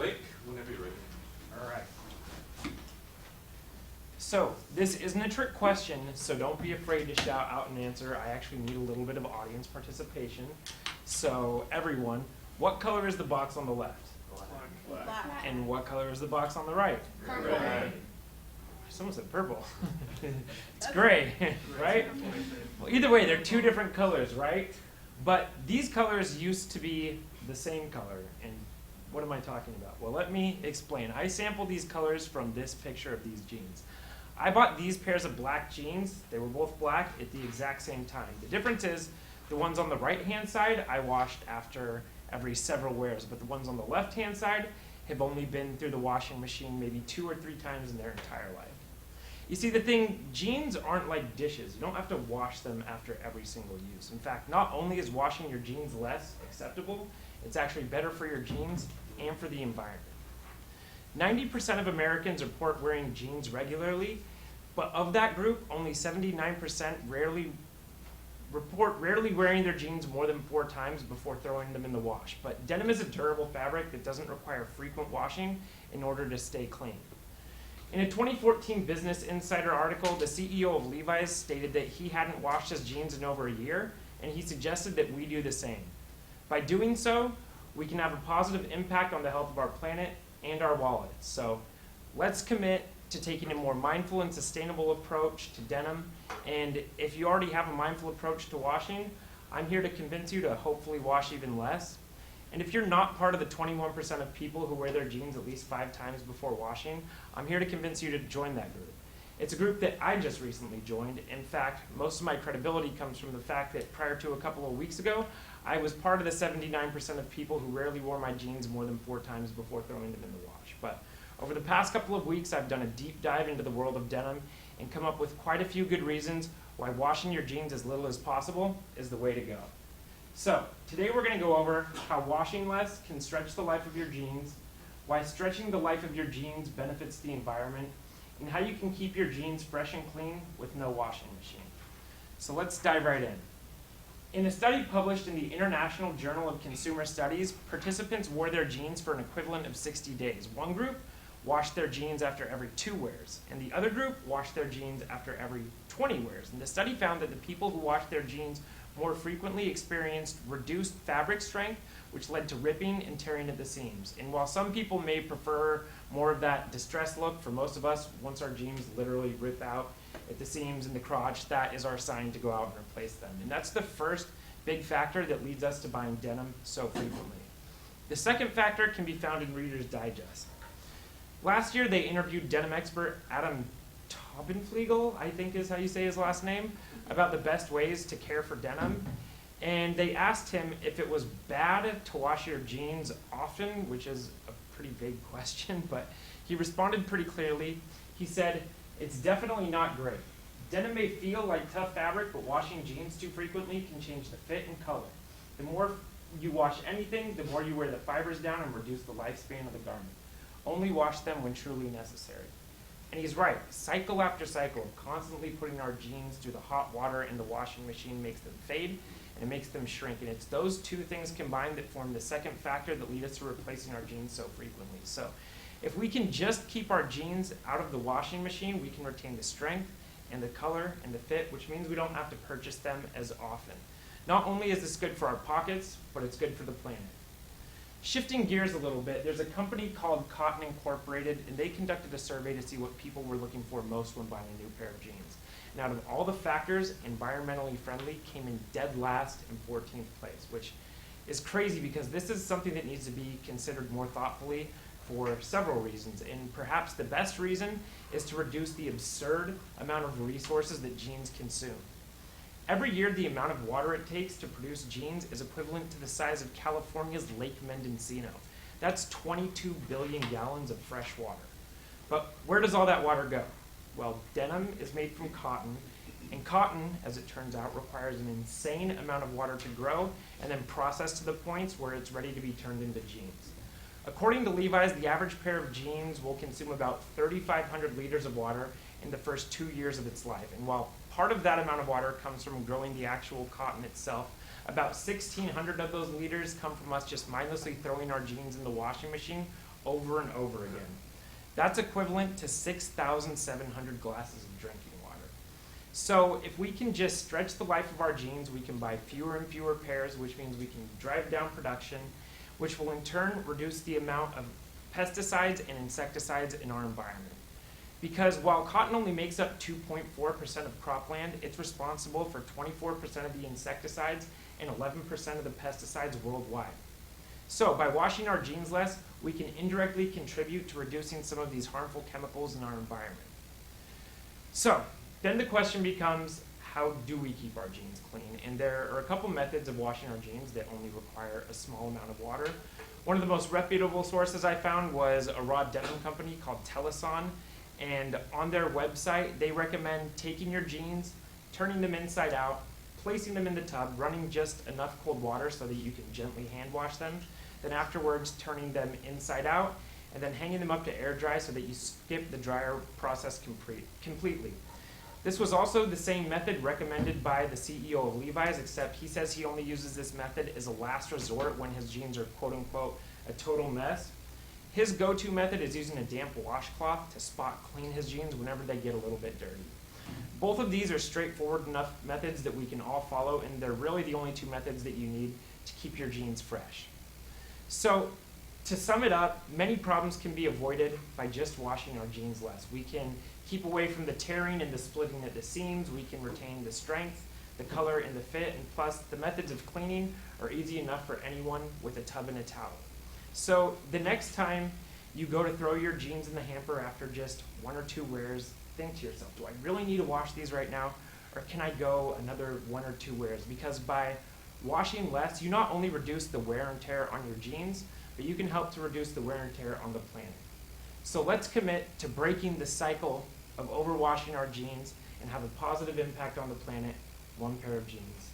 Blake, whenever you're ready. All right. So this isn't a trick question, so don't be afraid to shout out an answer. I actually need a little bit of audience participation. So everyone, what color is the box on the left? Black. And what color is the box on the right? Purple. Someone said purple. It's gray, right? Well, either way, they're two different colors, right? But these colors used to be the same color. And what am I talking about? Well, let me explain. I sampled these colors from this picture of these jeans. I bought these pairs of black jeans. They were both black at the exact same time. The difference is the ones on the right-hand side I washed after every several wears, but the ones on the left-hand side have only been through the washing machine maybe 2 or 3 times in their entire life. You see, the thing, jeans aren't like dishes. You don't have to wash them after every single use. In fact, not only is washing your jeans less acceptable, it's actually better for your jeans and for the environment. 90% of Americans report wearing jeans regularly, but of that group, only 79% report rarely wearing their jeans more than 4 times before throwing them in the wash. But denim is a durable fabric that doesn't require frequent washing in order to stay clean. In a 2014 Business Insider article, the CEO of Levi's stated that he hadn't washed his jeans in over a year, and he suggested that we do the same. By doing so, we can have a positive impact on the health of our planet and our wallets. So let's commit to taking a more mindful and sustainable approach to denim. And if you already have a mindful approach to washing, I'm here to convince you to hopefully wash even less. And if you're not part of the 21% of people who wear their jeans at least 5 times before washing, I'm here to convince you to join that group. It's a group that I just recently joined. In fact, most of my credibility comes from the fact that prior to a couple of weeks ago, I was part of the 79% of people who rarely wore my jeans more than 4 times before throwing them in the wash. But over the past couple of weeks, I've done a deep dive into the world of denim and come up with quite a few good reasons why washing your jeans as little as possible is the way to go. So today we're going to go over how washing less can stretch the life of your jeans, why stretching the life of your jeans benefits the environment, and how you can keep your jeans fresh and clean with no washing machine. So let's dive right in. In a study published in the International Journal of Consumer Studies, participants wore their jeans for an equivalent of 60 days. One group washed their jeans after every 2 wears, and the other group washed their jeans after every 20 wears. And the study found that the people who washed their jeans more frequently experienced reduced fabric strength, which led to ripping and tearing at the seams. And while some people may prefer more of that distressed look, for most of us, once our jeans literally rip out at the seams and the crotch, that is our sign to go out and replace them. And that's the first big factor that leads us to buying denim so frequently. The second factor can be found in Reader's Digest. Last year, they interviewed denim expert Adam Taubenfliegel, I think is how you say his last name, about the best ways to care for denim. And they asked him if it was bad to wash your jeans often, which is a pretty big question, but he responded pretty clearly. He said, "It's definitely not great. Denim may feel like tough fabric, but washing jeans too frequently can change the fit and color. The more you wash anything, the more you wear the fibers down and reduce the lifespan of the garment. Only wash them when truly necessary." And he's right. Cycle after cycle, constantly putting our jeans through the hot water in the washing machine makes them fade and it makes them shrink. And it's those two things combined that form the second factor that lead us to replacing our jeans so frequently. So if we can just keep our jeans out of the washing machine, we can retain the strength and the color and the fit, which means we don't have to purchase them as often. Not only is this good for our pockets, but it's good for the planet. Shifting gears a little bit, there's a company called Cotton Incorporated, and they conducted a survey to see what people were looking for most when buying a new pair of jeans. And out of all the factors, environmentally friendly came in dead last in 14th place, which is crazy because this is something that needs to be considered more thoughtfully for several reasons. And perhaps the best reason is to reduce the absurd amount of resources that jeans consume. Every year, the amount of water it takes to produce jeans is equivalent to the size of California's Lake Mendocino. That's 22 billion gallons of fresh water. But where does all that water go? Well, denim is made from cotton, and cotton, as it turns out, requires an insane amount of water to grow and then process to the points where it's ready to be turned into jeans. According to Levi's, the average pair of jeans will consume about 3,500 liters of water in the first 2 years of its life. And while part of that amount of water comes from growing the actual cotton itself, about 1,600 of those liters come from us just mindlessly throwing our jeans in the washing machine over and over again. That's equivalent to 6,700 glasses of drinking water. So if we can just stretch the life of our jeans, we can buy fewer and fewer pairs, which means we can drive down production, which will in turn reduce the amount of pesticides and insecticides in our environment. Because while cotton only makes up 2.4% of cropland, it's responsible for 24% of the insecticides and 11% of the pesticides worldwide. So by washing our jeans less, we can indirectly contribute to reducing some of these harmful chemicals in our environment. So then the question becomes, how do we keep our jeans clean? And there are a couple methods of washing our jeans that only require a small amount of water. One of the most reputable sources I found was a raw denim company called Teleson. And on their website, they recommend taking your jeans, turning them inside out, placing them in the tub, running just enough cold water so that you can gently hand wash them, then afterwards turning them inside out, and then hanging them up to air dry so that you skip the dryer process completely. This was also the same method recommended by the CEO of Levi's, except he says he only uses this method as a last resort when his jeans are quote unquote a total mess. His go-to method is using a damp washcloth to spot clean his jeans whenever they get a little bit dirty. Both of these are straightforward enough methods that we can all follow, and they're really the only two methods that you need to keep your jeans fresh. So, to sum it up, many problems can be avoided by just washing our jeans less. We can keep away from the tearing and the splitting at the seams. We can retain the strength, the color, and the fit, and plus the methods of cleaning are easy enough for anyone with a tub and a towel. So the next time you go to throw your jeans in the hamper after just one or two wears, think to yourself, do I really need to wash these right now, or can I go another one or two wears? Because by washing less, you not only reduce the wear and tear on your jeans, but you can help to reduce the wear and tear on the planet. So let's commit to breaking the cycle of overwashing our jeans and have a positive impact on the planet, one pair of jeans